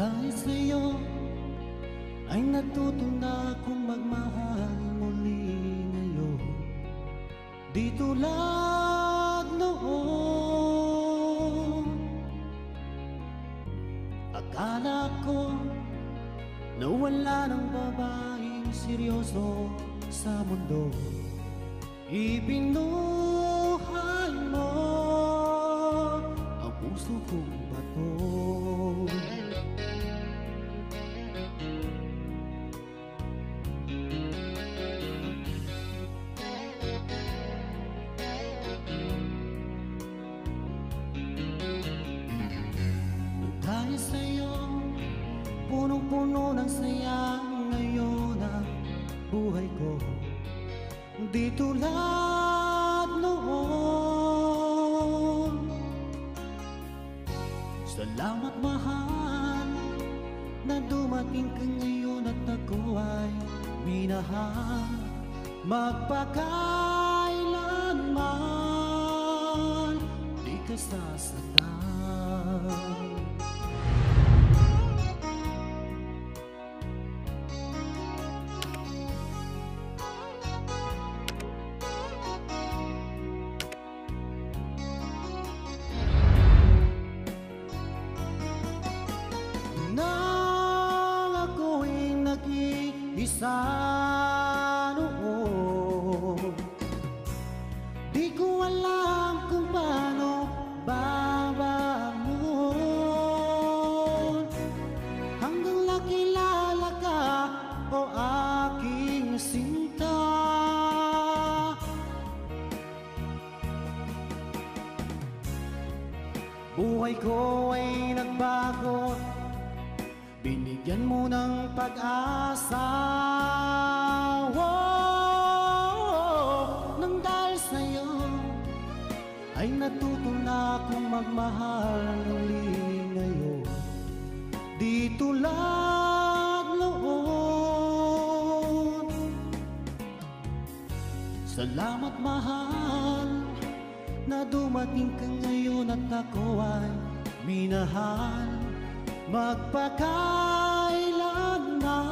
Dahil sa'yo ay natuto na akong magmahal muli ngayon. Di tulad noon. Akala ko na wala ng babaeng seryoso sa mundo. Ibinuhay mo ang puso kong bato. Dahil sa'yo, punong-puno ng saya ngayon ang buhay ko. Di tulad noon. Salamat mahal na dumating ka ngayon at ako ay minahal. Magpakailanman di ka sasaktan. Isa noon, di ko alam kung paano babangon. Hanggang nakilala ka, o aking sinta. Buhay ko ay nagbago, binigyan mo ng pag-asa. Nang dahil sa'yo ay natuto na akong magmahal muli ngayon. Di tulad noon. Salamat mahal na dumating ka ngayon at ako ay minahal. Magpakailanman